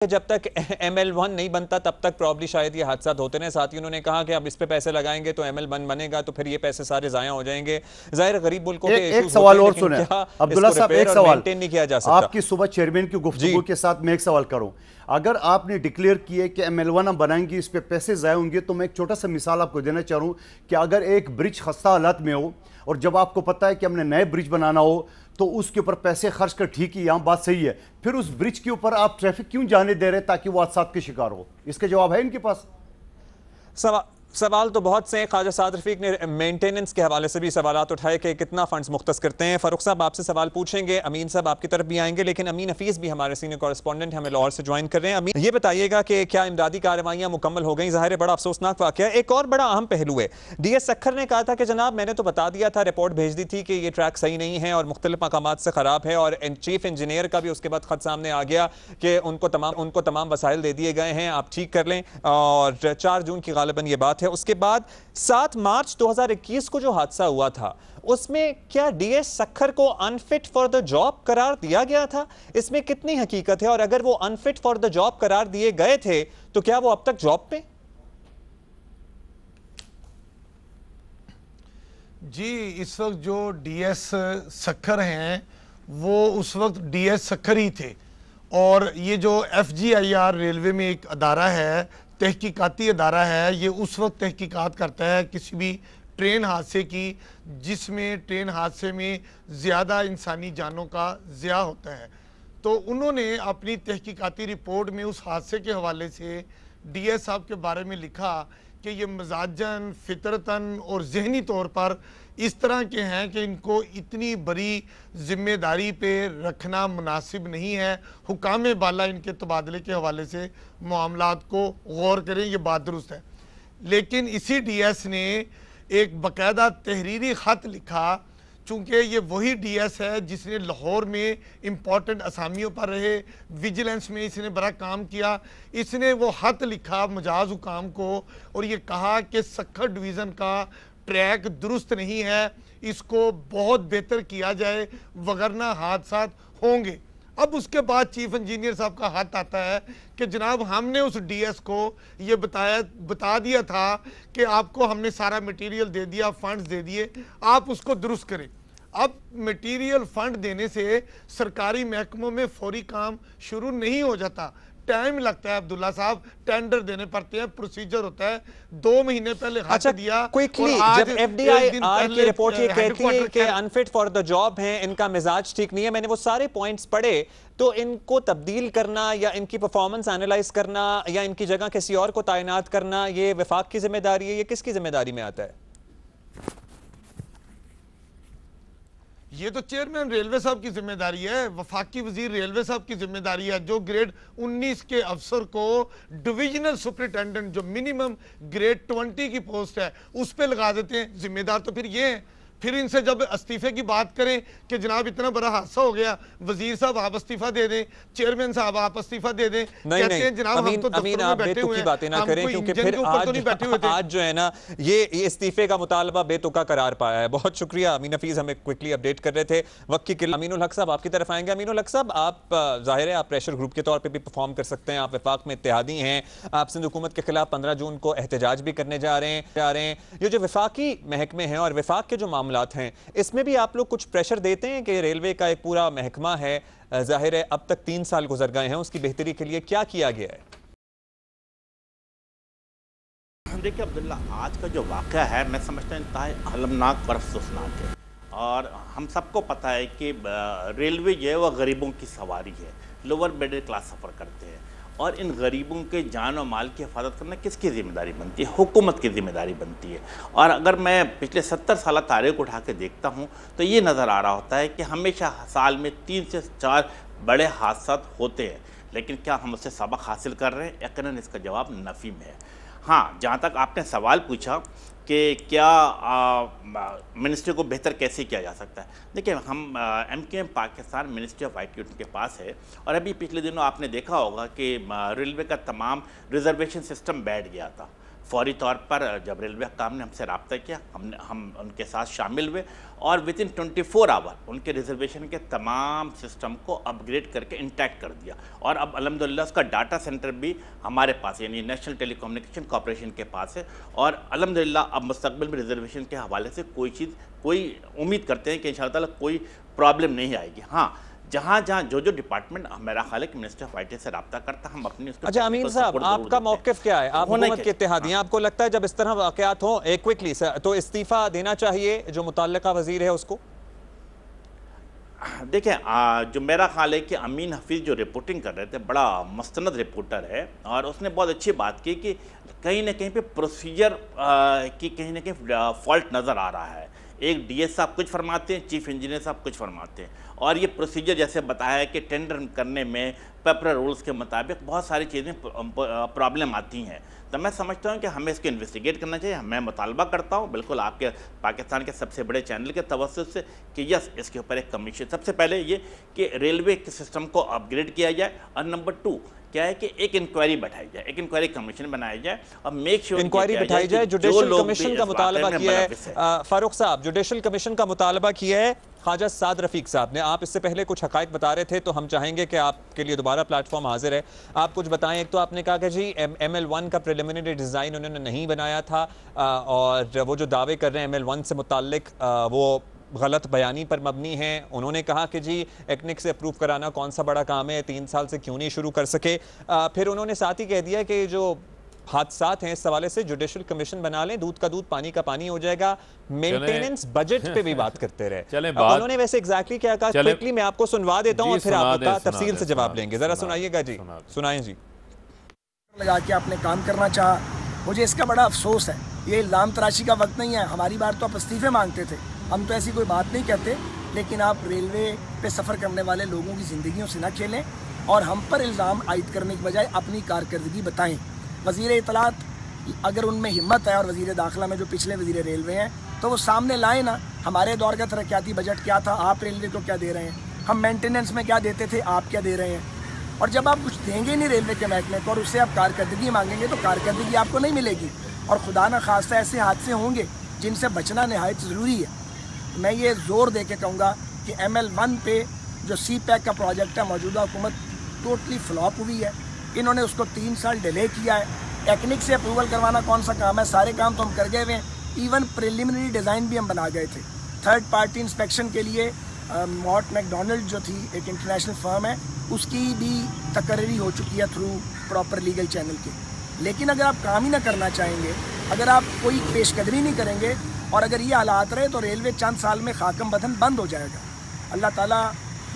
जब तक ML1 नहीं बनता तब तक प्रॉब्ली शायद ये हादसा होते रहे। साथ ही उन्होंने कहा कि अब इस पे पैसे लगाएंगे तो ML1 बनेगा तो फिर ये पैसे सारे जाया हो जाएंगे। जाहिर गरीब मुल्कों के एक सवाल और सुने अब्दुल्ला साहब, एक सवाल मेंटेन नहीं किया जा सकता। आपकी सुबह चेयरमैन की गुफ्तगू के साथ मैं एक सवाल करूं, अगर आपने डिक्लेयर किए कि ML1 हम बनाएंगे, इस पे पैसे जाया होंगे, तो मैं एक छोटा सा मिसाल आपको देना चाह रहा हूं कि अगर एक ब्रिज खस्ता हालत में हो और जब आपको पता है कि हमने नए ब्रिज बनाना हो तो उसके ऊपर पैसे खर्च कर, ठीक है यहाँ बात सही है, फिर उस ब्रिज के ऊपर आप ट्रैफिक क्यों जाने दे रहे ताकि वो हादसा के शिकार हो? इसका जवाब है इनके पास? सवाल तो बहुत से हैं। ख्वाजा साद रफीक ने मेंटेनेंस के हवाले से भी सवालात उठाए कि कितना फंड्स मुख्तस करते हैं। फारूक साहब आपसे सवाल पूछेंगे, अमीन साहब आपकी तरफ भी आएंगे, लेकिन अमीन हफीज़ भी हमारे सीनियर कॉरेस्पॉन्डेंट हमें लाहौर से ज्वाइन कर रहे हैं। अमीन ये बताइएगा कि क्या इमदादी कार्रवाइयाँ मुकम्मल हो गई? ज़ाहिर है बड़ा अफसोसनाक वाक़या है। एक और बड़ा अहम पहलू है, DS सक्खर ने कहा था कि जनाब मैंने तो बता दिया था, रिपोर्ट भेज दी थी कि ये ट्रैक सही नहीं है और मुख्तलिफ मकामात से ख़राब है, और चीफ इंजीनियर का भी उसके बाद खत सामने आ गया कि उनको तमाम वसाइल दे दिए गए हैं, आप ठीक कर लें। और 4 जून की गालिबन ये बात है। उसके बाद 7 मार्च 2021 को जो हादसा हुआ था उसमें क्या DS सक्खर को अनफिट फॉर द जॉब करार दिया गया था? इसमें कितनी हकीकत है? और अगर वो अनफिट फॉर द जॉब करार दिए गए थे तो क्या वो अब तक जॉब पे? जी, इस वक्त जो DS सक्खर हैं वो उस वक्त DS सक्खर ही थे, और ये जो FGIR रेलवे में एक अदारा है, तहकीकाती अदारा है, ये उस वक्त तहकीकात करता है किसी भी ट्रेन हादसे की जिसमें ट्रेन हादसे में ज़्यादा इंसानी जानों का ज़िया होता है। तो उन्होंने अपनी तहकीकाती रिपोर्ट में उस हादसे के हवाले से DS साहब के बारे में लिखा कि ये मजाजन, फितरतन और जहनी तौर पर इस तरह के हैं कि इनको इतनी बड़ी जिम्मेदारी पे रखना मुनासिब नहीं है। हुकाम बाला इनके तबादले के हवाले से मामलात को गौर करें, ये बात दुरुस्त है। लेकिन इसी DS ने एक बाकायदा तहरीरी ख़त लिखा, चूँकि ये वही DS है जिसने लाहौर में इम्पॉर्टेंट असामियों पर रहे, विजिलेंस में इसने बड़ा काम किया। इसने वो ख़त लिखा मजाज हुकाम को और ये कहा कि सक्खर डिवीज़न का ट्रैक दुरुस्त नहीं है, इसको बहुत बेहतर किया जाए वगरना हादसा होंगे। अब उसके बाद चीफ इंजीनियर साहब का हाथ आता है कि जनाब हमने उस DS को ये बता दिया था कि आपको हमने सारा मटेरियल दे दिया, फंड्स दे दिए, आप उसको दुरुस्त करें। अब मटेरियल फंड देने से सरकारी महकमों में फौरी काम शुरू नहीं हो जाता, टाइम लगता है अब्दुल्ला साहब, टेंडर देने पड़ते हैं, प्रोसीजर होता है। 2 महीने पहले अच्छा दिया क्विकली, जब FDIR की रिपोर्ट ये कहती है कि अनफिट फॉर द जॉब है, इनका मिजाज ठीक नहीं है, मैंने वो सारे पॉइंट्स पढ़े, तो इनको तब्दील करना या इनकी परफॉर्मेंस एनालाइज करना या इनकी जगह किसी और को तैनात करना, ये वफाक की जिम्मेदारी है, ये किसकी जिम्मेदारी में आता है? ये तो चेयरमैन रेलवे साहब की जिम्मेदारी है, वफाकी वजीर रेलवे साहब की जिम्मेदारी है। जो ग्रेड 19 के अफसर को डिविजनल सुपरिटेंडेंट जो मिनिमम ग्रेड 20 की पोस्ट है उस पे लगा देते हैं, जिम्मेदार तो फिर ये है। फिर इनसे जब इस्तीफे की बात करें कि जनाब इतना बड़ा हादसा हो गया, वजीर साहब आप इस्तीफा दे दें, चेयरमैन साहब आप इस्तीफा दे दें, कहते हैं जनाब हम तो दफ्तर में बैठे हुए हैं, बातें ना करें, क्योंकि फिर आज जो है ना ये इस्तीफे का मुतालबा बेतुका करार पाया है। बहुत शुक्रिया अमीन हफीज, हमें क्विकली अपडेट कर रहे थे। वक्त की किल्लत। अमीनुल हक साहब आपकी तरफ आएंगे। अमीनुल हक साहब, आप जाहिर है आप प्रेशर ग्रुप के तौर पर भी परफॉर्म कर सकते हैं, आप वफाक में इत्तेहादी हैं, आप सिंध हुकूमत के खिलाफ 15 जून को एहतजाज भी करने जा रहे हैं। ये जो वफाकी महकमे हैं और वफाक के जो मामलात हैं इसमें भी आप लोग कुछ प्रेशर देते हैं कि रेलवे का एक पूरा महकमा है, जाहिर है अब तक 3 साल गुजर गए हैं, उसकी बेहतरी के लिए क्या किया गया है? देखिए अब्दुल्ला, आज का जो वाक़या है मैं समझता हूँ इंतहाई अलमनाक और अफसोसनाक है, और हम सबको पता है कि रेलवे जो है वह गरीबों की सवारी है, लोअर मिडिल क्लास सफ़र करते हैं, और इन गरीबों के जान और माल की हिफाजत करना किसकी ज़िम्मेदारी बनती है? हुकूमत की ज़िम्मेदारी बनती है। और अगर मैं पिछले 70 साल तारीख उठा के देखता हूँ तो ये नज़र आ रहा होता है कि हमेशा साल में 3 से 4 बड़े हादसा होते हैं, लेकिन क्या हम उससे सबक हासिल कर रहे हैं? यकीनन इसका जवाब नफ़ी में है। हाँ, जहाँ तक आपने सवाल पूछा कि क्या मिनिस्ट्री को बेहतर कैसे किया जा सकता है, देखिए हम MQM Pakistan ministry of IT के पास है, और अभी पिछले दिनों आपने देखा होगा कि रेलवे का तमाम रिजर्वेशन सिस्टम बैठ गया था। फौरी तौर पर जब रेलवे काम ने हमसे रब्ता किया, हम उनके साथ शामिल हुए और विद इन 24 आवर उनके रिजर्वेशन के तमाम सिस्टम को अपग्रेड करके इंटैक्ट कर दिया। और अब अल्हम्दुलिल्लाह उसका डाटा सेंटर भी हमारे पास यानी नेशनल टेलीकम्युनिकेशन कॉर्पोरेशन के पास है। और अल्हम्दुलिल्लाह अब मुस्तकबिल में रिजर्वेशन के हवाले से कोई उम्मीद करते हैं कि इंशाअल्लाह ताला कोई प्रॉब्लम नहीं आएगी। हाँ, जहाँ जो डिपार्टमेंट मेरा ख्याल है कि मिनिस्टर ऑफ IT से रब्ता करता, हम अपनी उसको। अच्छा अमीन साहब, आपका मौक़िफ़ क्या है? आप हुकूमत के इत्तेहादी हैं, आपको लगता है जब इस तरह वाक़यात हों क्विकली तो इस्तीफ़ा देना चाहिए जो मुतल्लिका वज़ीर है उसको? देखें, जो मेरा ख्याल है कि अमीन हफीज़ जो रिपोर्टिंग कर रहे थे बड़ा मस्तनद रिपोर्टर है और उसने बहुत अच्छी बात की कि कहीं ना कहीं पे प्रोसीजर की कहीं ना कहीं फॉल्ट नज़र आ रहा है। एक DS साहब कुछ फरमाते हैं, चीफ इंजीनियर साहब कुछ फरमाते हैं और ये प्रोसीजर जैसे बताया है कि टेंडर करने में पेपर रूल्स के मुताबिक बहुत सारी चीज़ें प्रॉब्लम आती हैं। तो मैं समझता हूँ कि हमें इसको इन्वेस्टिगेट करना चाहिए। मैं मुतालबा करता हूँ बिल्कुल आपके पाकिस्तान के सबसे बड़े चैनल के तवज्जुह से कि यस, इसके ऊपर एक कमीशन, सबसे पहले ये कि रेलवे के सिस्टम को अपग्रेड किया जाए और नंबर 2 क्या है कि एक इंक्वायरी बैठाई जाए, एक इंक्वायरी कमीशन बनाया जाए और मेक श्योर इंक्वायरी बैठाई जाए। जुडिशल कमीशन का मुतालबा किया है फारूक साहब, जुडिशल कमीशन का मुतालबा किया है ख्वाजा साद रफीक साहब ने। आप इससे पहले कुछ हकायक बता रहे थे तो हम चाहेंगे कि आपके लिए दोबारा प्लेटफॉर्म हाजिर है, आप कुछ बताएं। एक तो आपने कहा कि जी ML1 का प्रिलिमिनरी डिज़ाइन उन्होंने नहीं बनाया था और वो जो दावे कर रहे हैं ML1 से मुताल्लिक वो गलत बयानी पर मबनी है। उन्होंने कहा कि जी एक्निक से अप्रूव कराना कौन सा बड़ा काम है, 3 साल से क्यों नहीं शुरू कर सके। फिर उन्होंने साथ ही कह दिया कि जो हादसात हैं इस हवाले से जुडिशल कमीशन बना लें, दूध का दूध पानी का पानी हो जाएगा। मेंटेनेंस बजट पे भी बात करते रहे। उन्होंने वैसे एग्जैक्टली क्या कहा, क्विकली मैं आपको सुनवा देता हूँ और फिर आप तफसील से जवाब लेंगे। जरा सुनाइएगा जी, सुनाएं जी। लगा के आपने काम करना चाहा, मुझे इसका बड़ा अफसोस है। ये इल्ज़ाम तराशी का वक्त नहीं है। हमारी बार तो आप इस्तीफे मांगते थे, हम तो ऐसी कोई बात नहीं कहते, लेकिन आप रेलवे पे सफ़र करने वाले लोगों की ज़िंदगियों से ना खेलें और हम पर इल्ज़ाम आयद करने के बजाय अपनी कारकर्दगी बताएं। वज़ीर इत्तलात अगर उनमें हिम्मत है और वज़ीर दाखिला में जो पिछले वज़ीर रेलवे हैं तो वो सामने लाए ना, हमारे दौर का तरक्याती बजट क्या था, आप रेलवे को क्या दे रहे हैं, हम मेंटेनेंस में क्या देते थे, आप क्या दे रहे हैं। और जब आप कुछ देंगे नहीं रेलवे के महकमे को और उससे आप कारकर्दगी मांगेंगे तो कारकर्दगी आपको नहीं मिलेगी और खुदा न खास्ता ऐसे हादसे होंगे जिनसे बचना नहायत ज़रूरी है। मैं ये ज़ोर दे के कहूँगा कि ML1 पे जो CPEC का प्रोजेक्ट है मौजूदा हुकूमत टोटली फ्लॉप हुई है। इन्होंने उसको 3 साल डिले किया है। टेक्निक से अप्रूवल करवाना कौन सा काम है, सारे काम तो हम कर गए हुए हैं। इवन प्रिलिमिनरी डिज़ाइन भी हम बना गए थे। थर्ड पार्टी इंस्पेक्शन के लिए मॉट मैकडोनल्ड जो थी एक इंटरनेशनल फर्म है, उसकी भी तकर्री हो चुकी है थ्रू प्रॉपर लीगल चैनल के। लेकिन अगर आप काम ही ना करना चाहेंगे, अगर आप कोई पेशकदमी नहीं करेंगे और अगर ये हालात रहे तो रेलवे चंद साल में खाकम बदन बंद हो जाएगा। अल्लाह ताला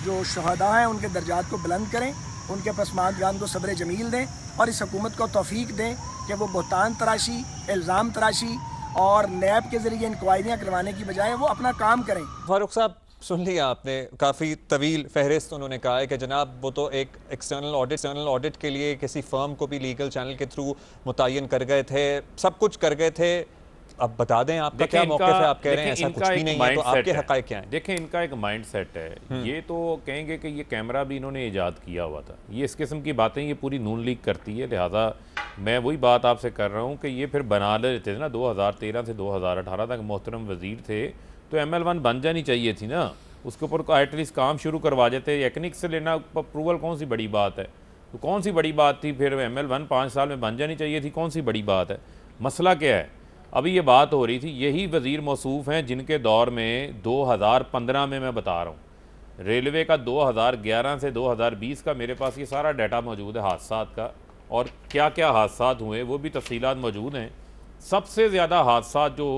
जो शहदा हैं उनके दर्जात को बुलंद करें, उनके पसमानदगान को सब्र जमील दें और इस हुकूमत को तौफीक दें कि वो बहतान तराशी, इल्ज़ाम तराशी और नैब के ज़रिए इंक्वायरियाँ करवाने की बजाय वो अपना काम करें। फारूक साहब सुन लिया आपने, काफ़ी तवील फहरिस्त उन्होंने कहा है कि जनाब वो तो एक एक्सटर्नल ऑडिट के लिए किसी फर्म को भी लीगल चैनल के थ्रू मुतय्यन कर गए थे, सब कुछ कर गए थे। अब बता दें आपका क्या मौक़िफ़ है, आप कह रहे हैं ऐसा कुछ भी नहीं है, तो आपके हक़ाइक़ क्या हैं? देखें, इनका एक माइंड सेट है। ये तो कहेंगे कि ये कैमरा भी इन्होंने ईजाद किया हुआ था। ये इस किस्म की बातें ये पूरी नून लीग करती है। लिहाजा मैं वही बात आपसे कर रहा हूँ कि ये फिर बना लेते थे ना, 2013 से 2018 तक मोहतरम वज़ीर थे तो ML1 बन जानी चाहिए थी ना, उसके ऊपर एटलीस्ट काम शुरू करवा देते। एक्निक से लेना अप्रूवल कौन सी बड़ी बात है, तो कौन सी बड़ी बात थी? फिर ML1 5 साल में बन जानी चाहिए थी, कौन सी बड़ी बात है? मसला क्या है? अभी ये बात हो रही थी, यही वज़ीर मौसूफ़ हैं जिनके दौर में 2015 में मैं बता रहा हूँ रेलवे का 2011 से 2020 का मेरे पास ये सारा डाटा मौजूद है हादसात का, और क्या क्या हादसात हुए वो भी तफसीलात मौजूद हैं। सबसे ज़्यादा हादसात जो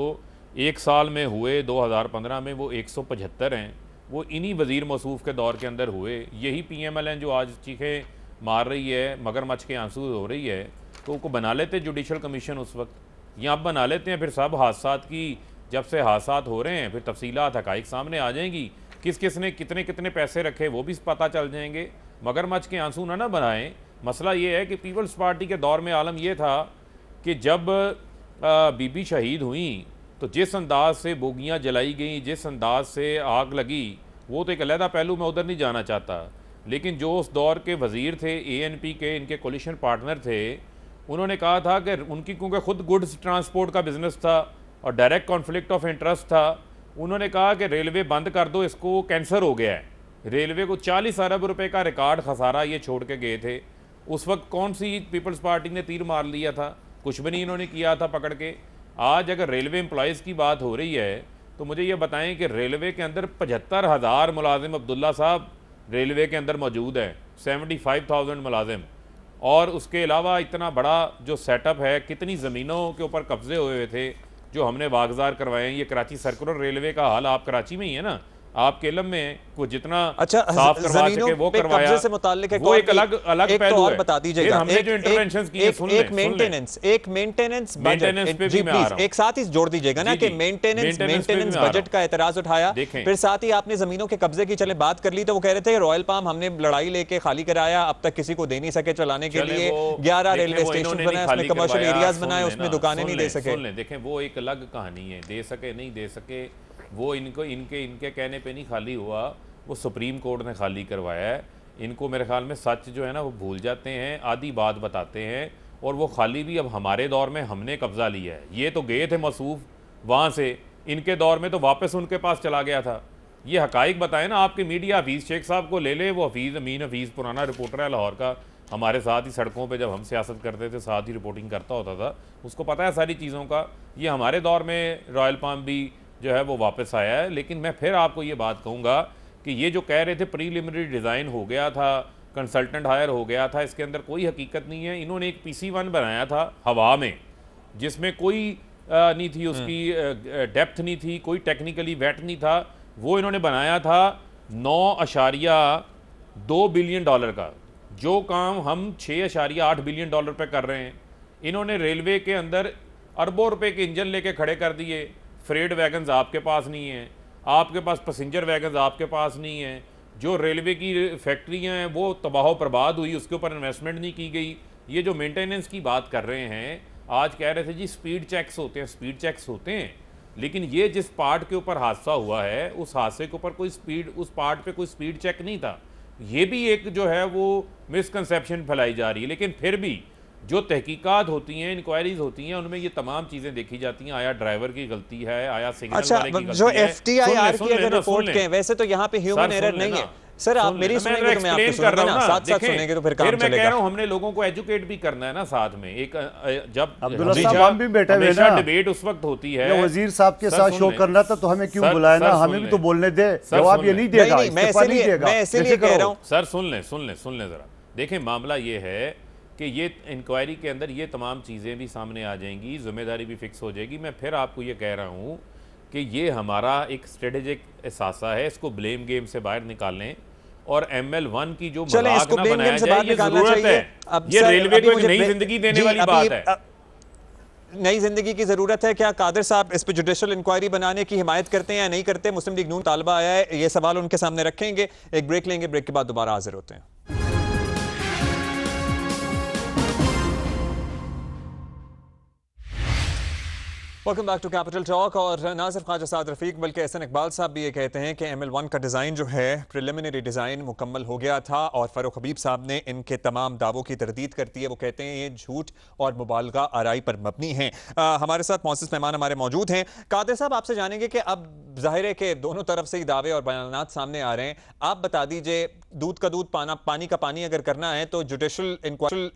एक साल में हुए 2015 में वो 175 हैं, वो इन्हीं वज़ीर मौसूफ़ के दौर के अंदर हुए। यही PMLN जो आज चीखें मार रही है, मगरमच्छ के आंसू हो रही है, तो उसको बना लेते जुडिशल कमीशन उस वक्त, या अब बना लेते हैं। फिर सब हादसात की जब से हादसात हो रहे हैं फिर तफसीलात हक़ाइक़ सामने आ जाएंगी, किस किस ने कितने कितने पैसे रखे वो भी पता चल जाएंगे। मगरमच्छ के आंसू ना बनाएं। मसला ये है कि पीपल्स पार्टी के दौर में आलम यह था कि जब बीबी शहीद हुई तो जिस अंदाज से बोगियाँ जलाई गई, जिस अंदाज से आग लगी, वो तो एक अलहदा पहलू मैं उधर नहीं जाना चाहता, लेकिन जो उस दौर के वज़ीर थे ANP के, इनके कोलिशन पार्टनर थे, उन्होंने कहा था कि उनकी क्योंकि खुद गुड्स ट्रांसपोर्ट का बिजनेस था और डायरेक्ट कॉन्फ्लिक्ट ऑफ इंटरेस्ट था, उन्होंने कहा कि रेलवे बंद कर दो, इसको कैंसर हो गया है। रेलवे को 40 अरब रुपए का रिकॉर्ड खसारा ये छोड़ के गए थे। उस वक्त कौन सी पीपल्स पार्टी ने तीर मार लिया था? कुछ भी नहीं इन्होंने किया था पकड़ के। आज अगर रेलवे एम्प्लॉयज़ की बात हो रही है तो मुझे ये बताएं कि रेलवे के अंदर 75,000 मुलाजिम अब्दुल्ला साहब रेलवे के अंदर मौजूद है, 75,000 मुलाजिम, और उसके अलावा इतना बड़ा जो सेटअप है, कितनी ज़मीनों के ऊपर कब्जे हुए थे जो हमने वागजार करवाए हैं। ये कराची सर्कुलर रेलवे का हाल आप कराची में ही है ना, आपके इलम में को जितना साफ करवा सके वो करवाया, से मुताल्लिक वो एक अलग पहलू है। बता दीजिएगा, हमने जो इंटरवेंशंस किए, एक मेंटेनेंस बजट, जी प्लीज एक साथ ही जोड़ दीजिएगा ना कि मेंटेनेंस बजट का एतराज उठाया, फिर साथ ही आपने जमीनों के कब्जे की चले बात कर ली, तो वो कह रहे थे रॉयल पाम हमने लड़ाई लेके खाली कराया, अब तक किसी को दे नहीं सके चलाने के लिए, 11 रेलवे स्टेशन बनाए, उसमें कमर्शियल एरियाज बनाए, उसमें दुकानें नहीं दे सके। देखें वो एक अलग कहानी है, दे सके नहीं दे सके वो इनके कहने पे नहीं खाली हुआ, वो सुप्रीम कोर्ट ने खाली करवाया है। इनको मेरे ख्याल में सच जो है ना वो भूल जाते हैं, आधी बात बताते हैं, और वो खाली भी अब हमारे दौर में हमने कब्जा लिया है। ये तो गए थे मसूफ वहाँ से, इनके दौर में तो वापस उनके पास चला गया था। ये हकाइक बताएं ना, आपके मीडिया हफीज़ शेख साहब को ले ले, वो अमीन हफीज़ पुराना रिपोर्टर है लाहौर का, हमारे साथ ही सड़कों पे जब हम सियासत करते थे साथ ही रिपोर्टिंग करता होता था, उसको पता है सारी चीज़ों का। ये हमारे दौर में रॉयल पाम भी जो है वो वापस आया है। लेकिन मैं फिर आपको ये बात कहूँगा कि ये जो कह रहे थे प्रीलिमिनरी डिज़ाइन हो गया था, कंसल्टेंट हायर हो गया था, इसके अंदर कोई हकीकत नहीं है। इन्होंने एक PC1 बनाया था हवा में, जिसमें कोई नहीं थी, उसकी डेप्थ नहीं थी, कोई टेक्निकली वेट नहीं था। वो इन्होंने बनाया था 9.2 बिलियन डॉलर का, जो काम हम 6.8 बिलियन डॉलर पे कर रहे हैं। इन्होंने रेलवे के अंदर अरबों रुपए के इंजन लेके खड़े कर दिए। फ्रेड वैगन्स आपके पास नहीं है, आपके पास पैसेंजर वैगन्स आपके पास नहीं है। जो रेलवे की फैक्ट्रियां हैं वो तबाह बर्बाद हुई, उसके ऊपर इन्वेस्टमेंट नहीं की गई। ये जो मेंटेनेंस की बात कर रहे हैं, आज कह रहे थे जी स्पीड चेक्स होते हैं, स्पीड चेक्स होते हैं, लेकिन ये जिस पार्ट के ऊपर हादसा हुआ है उस हादसे के ऊपर कोई स्पीड, उस पार्ट पे कोई स्पीड चेक नहीं था। ये भी एक जो है वो मिसकंसेप्शन फैलाई जा रही है। लेकिन फिर भी जो तहकीकात होती हैं, इंक्वायरीज होती हैं, उनमें ये तमाम चीजें देखी जाती हैं। आया ड्राइवर की गलती है, आया सिग्नल वाले की गलती जो है। FTIR की अगर रिपोर्ट के, वैसे तो यहाँ पे ह्यूमन एरर नहीं है सर, आप मेरी सुनेंगे तो मैं आपकी सुनूंगा ना, साथ-साथ सुनेंगे तो फिर काम चलेगा। मैं कह रहा हूं हमने लोगों को एजुकेट भी करना है ना साथ में। एक जब अब्दुल्ला साहब भी बैठे हुए ना, डिबेट उस वक्त होती है, वजीर साहब के साथ शो करना था तो हमें क्यों बुलाया ना, हमें भी तो बोलने दे। जवाब ये नहीं देगा, मैं इसलिए कह रहा हूं सर, सुन लें जरा। देखें मामला ये है कि ये इंक्वायरी के अंदर ये तमाम चीज़ें भी सामने आ जाएंगी, जिम्मेदारी भी फिक्स हो जाएगी। मैं फिर आपको ये कह रहा हूँ कि ये हमारा एक स्ट्रेटेजिक एहसासा है, इसको ब्लेम गेम से बाहर निकालें और ML1 की जो मजाक ना बनाया जाए, ये जरूरत है। ये रेलवे को एक नई जिंदगी देने वाली बात है। नई जिंदगी की जरूरत है। क्या कादिर साहब इस पे जुडिशियल इंक्वायरी बनाने की हिमायत करते हैं या नहीं करते? मुस्लिम लीग नून तालबा आया है, ये सवाल उनके सामने रखेंगे। एक ब्रेक लेंगे, ब्रेक के बाद दोबारा हाजिर होते हैं। Welcome back to capital talk. और ना सिर्फ ख्वाजा साद रफीक बल्कि एहसन इकबाल साहब भी ये कहते हैं कि ML1 का डिज़ाइन जो है प्रिलिमिनरी डिज़ाइन मुकम्मल हो गया था और फ़ारूक हबीब साहब ने इनके तमाम दावों की तरदीद करती है। वो कहते हैं ये झूठ और मुबालगा आराई पर मबनी हैं। हमारे साथ मौजूद मेहमान हमारे मौजूद हैं। कादिर साहब आपसे जानेंगे कि अब ज़ाहिर है कि दोनों तरफ से ही दावे और बयानात सामने आ रहे हैं। आप बता दीजिए, दूध का दूध पानी का पानी अगर करना है तो जुडिशियल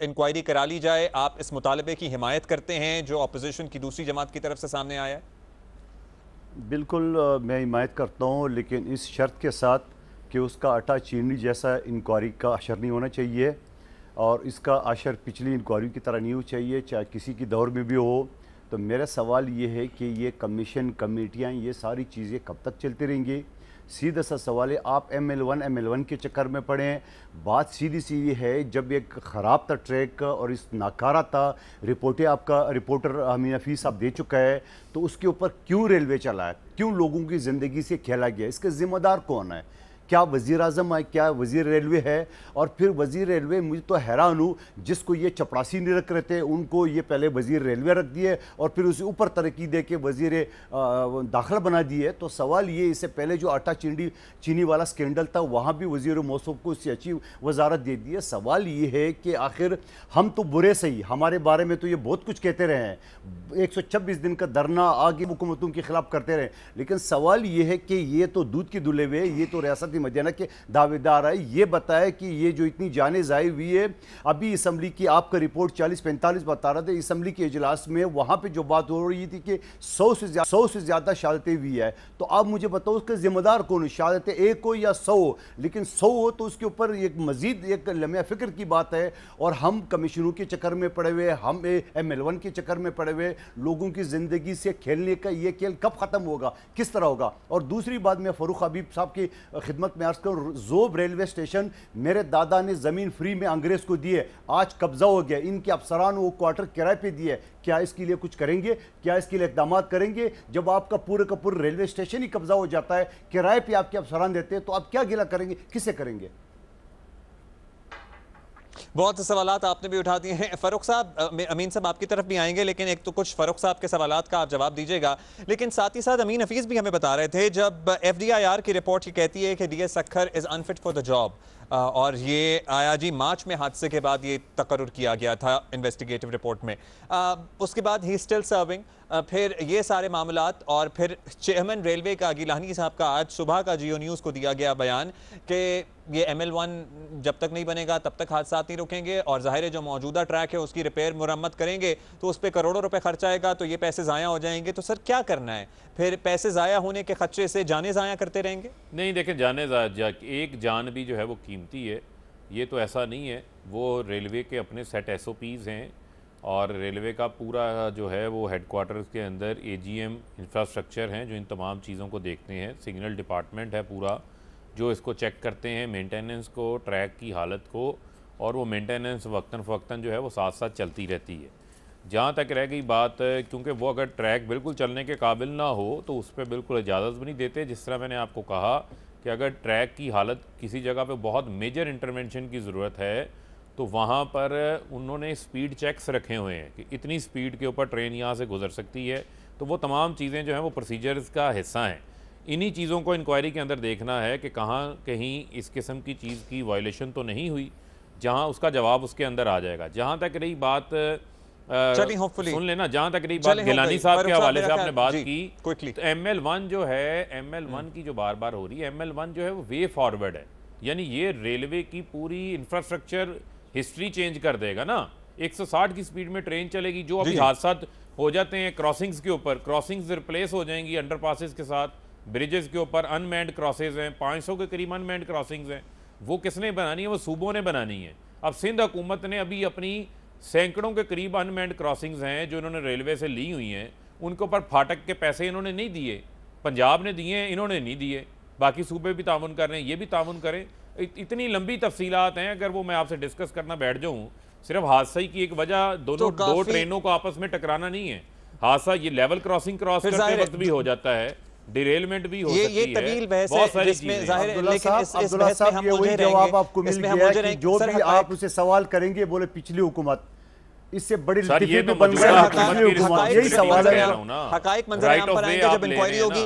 इंक्वायरी करा ली जाए। आप इस मुतालबे की हिमायत करते हैं जो अपोजिशन की दूसरी जमात की तरफ से सामने आया है? बिल्कुल मैं हिमायत करता हूँ, लेकिन इस शर्त के साथ कि उसका आटा चीनी जैसा इंक्वायरी का अशर नहीं होना चाहिए और इसका अशर पिछली इंक्वायरी की तरह नहीं होना चाहिए, चाहे किसी की दौर में भी हो। तो मेरा सवाल ये है कि ये कमीशन, कमेटियाँ, ये सारी चीज़ें कब तक चलती रहेंगी? सीधा सा सवाल है, आप ML1 के चक्कर में पड़े हैं। बात सीधी सी ये है, जब एक ख़राब था ट्रैक और इस नाकारा था, रिपोर्टर अमीन हफीज़ साहब दे चुका है, तो उसके ऊपर क्यों रेलवे चला है, क्यों लोगों की ज़िंदगी से खेला गया, इसके ज़िम्मेदार कौन है? क्या वज़ीर आज़म है, क्या वज़ीर रेलवे है। और फिर वज़ीर रेलवे, मुझे तो हैरान हूँ, जिसको ये चपरासी नहीं रख रहे थे उनको ये पहले वज़ीर रेलवे रख दिए और फिर उसे ऊपर तरक्की दे के वज़ीर दाखिला बना दिए। तो सवाल ये, इससे पहले जो आटा चीनी वाला स्कैंडल था वहाँ भी वज़ीर मौसूफ को इससे अच्छी वजारत दे दी है। सवाल ये है कि आखिर हम तो बुरे सही, हमारे बारे में तो ये बहुत कुछ कहते रहे हैं, 126 दिन का धरना आगे हुकूमतों के खिलाफ करते रहे, लेकिन सवाल ये है कि ये तो दूध के दुले हुए, ये तो रियासती मदीना के दावेदार है। ये बताए कि ये जो इतनी जानें ज़ाय हुई है, अभी असम्बली की आपका रिपोर्ट 40-45 बता रहा था, असम्बली के इजलास में वहाँ पर जो बात हो रही थी कि 100 से ज़्यादा शहादतें हुई है। तो आप मुझे बताओ उसका जिम्मेदार कौन है, शहादतें 1 हो या 100 हो, लेकिन 100 हो तो उसके ऊपर एक मजीद एक लम्हा फ़िक्र की बात है। और हम कमिश्नरों के चक्कर में पड़े हुए, हम ML1 के चक्कर में पड़े हुए, लोगों की ज़िंदगी से खेलने का ये खेल कब ख़त्म होगा, किस तरह होगा। और दूसरी बात, मैं फ़ारूक हबीब साहब की खिदमत में अर्ज़ करूँ, ज़ोब रेलवे स्टेशन मेरे दादा ने ज़मीन फ्री में अंग्रेज़ को दिए, आज कब्ज़ा हो गया, इनके अफसरान वो क्वार्टर किराए पे दिए। क्या इसके लिए कुछ करेंगे, क्या इसके लिए इक़दाम करेंगे? जब आपका पूरे का पूरा रेलवे स्टेशन ही कब्ज़ा हो जाता है, किराए पे आपके अफसरान देते हैं, तो आप क्या गिला करेंगे, किसे करेंगे? बहुत से सवालात आपने भी उठा दिए हैं। फ़ारूक साहब, अमीन साहब आपकी तरफ भी आएंगे, लेकिन एक तो कुछ फ़ारूक साहब के सवालात का आप जवाब दीजिएगा, लेकिन साथ ही साथ अमीन हफीज़ भी हमें बता रहे थे, जब FDIR की रिपोर्ट की कहती है कि DS Sukkur is unfit for the job, और ये आया जी मार्च में हादसे के बाद ये तकर्रुर किया गया था इन्वेस्टिगेटिव रिपोर्ट में, उसके बाद ही स्टिल सर्विंग, फिर ये सारे मामलात, और फिर चेयरमैन रेलवे का गिलानी साहब का आज सुबह का जियो न्यूज़ को दिया गया बयान कि ये ML1 जब तक नहीं बनेगा तब तक हादसा नहीं रुकेंगे, और ज़ाहिर है जो मौजूदा ट्रैक है उसकी रिपेयर मुरम्मत करेंगे तो उस पर करोड़ों रुपए खर्च आएगा, तो ये पैसे ज़ाया हो जाएंगे। तो सर क्या करना है फिर, पैसे ज़ाया होने के खर्चे से जाने ज़ाया करते रहेंगे? नहीं, देखें, एक जान भी जो है वो कीमती है, ये तो ऐसा नहीं है। वो रेलवे के अपने सेट SOPs हैं, और रेलवे का पूरा जो है वो हेडक्वार्टर्स के अंदर AGM इंफ्रास्ट्रक्चर हैं जो इन तमाम चीज़ों को देखते हैं, सिग्नल डिपार्टमेंट है पूरा जो इसको चेक करते हैं, मेंटेनेंस को, ट्रैक की हालत को, और वो मेंटेनेंस वक्तन फ़वक्तन जो है वो साथ साथ चलती रहती है। जहाँ तक रह गई बात, क्योंकि वो अगर ट्रैक बिल्कुल चलने के काबिल ना हो तो उस पर बिल्कुल इजाज़त भी नहीं देते। जिस तरह मैंने आपको कहा कि अगर ट्रैक की हालत किसी जगह पे बहुत मेजर इंटरवेंशन की ज़रूरत है तो वहाँ पर उन्होंने स्पीड चेक्स रखे हुए हैं कि इतनी स्पीड के ऊपर ट्रेन यहाँ से गुजर सकती है। तो वो तमाम चीज़ें जो हैं वो प्रोसीजर्स का हिस्सा हैं। इन्हीं चीज़ों को इंक्वायरी के अंदर देखना है कि कहाँ कहीं इस किस्म की चीज़ की वायलेशन तो नहीं हुई, जहाँ उसका जवाब उसके अंदर आ जाएगा। जहाँ तक रही बात, सुन लेना, जहाँ तक रही बात गिलानी साहब के हवाले से आपने बात की, तो ML1 जो है, ML1 की जो बार बार हो रही है, ML1 जो है वो वे फॉरवर्ड है, यानी ये रेलवे की पूरी इंफ्रास्ट्रक्चर हिस्ट्री चेंज कर देगा ना। 160 की स्पीड में ट्रेन चलेगी, जो अभी हादसा हो जाते हैं क्रॉसिंग्स के ऊपर, क्रॉसिंग्स रिप्लेस हो जाएंगी अंडरपासेस के साथ, ब्रिजेस के ऊपर अनमैन्ड क्रॉसेज हैं, 500 के करीब अनमैन्ड क्रॉसिंग्स हैं। वो किसने बनानी है? वो सूबों ने बनानी है। अब सिंध हुकूमत ने अभी अपनी सैकड़ों के करीब अनमैन्ड क्रॉसिंग्स हैं जो इन्होंने रेलवे से ली हुई हैं, उनके ऊपर फाटक के पैसे इन्होंने नहीं दिए, पंजाब ने दिए हैं, इन्होंने नहीं दिए। बाकी सूबे भी ताउन कर रहे हैं, ये भी ताउन करें। इतनी लंबी तफसीलात हैं, अगर वो मैं आपसे डिस्कस करना बैठ जाऊँ। सिर्फ हादसा की एक वजह दो ट्रेनों को आपस में टकराना नहीं है। हादसा ये लेवल क्रॉसिंग क्रॉस करते वक्त भी हो जाता है, डिरेलमेंट भी हो सकती है, तवील बहस है जिसमें ज़ाहिर है, लेकिन इस बहस में हम वही जवाब आपको मिल गया कि जो भी आप उसे सवाल करेंगे बोले पिछली हुकूमत, इससे बड़ी बन गया, यही सवाल है। हकाइक मंजर आम पर आएंगे जब इंक्वायरी होगी।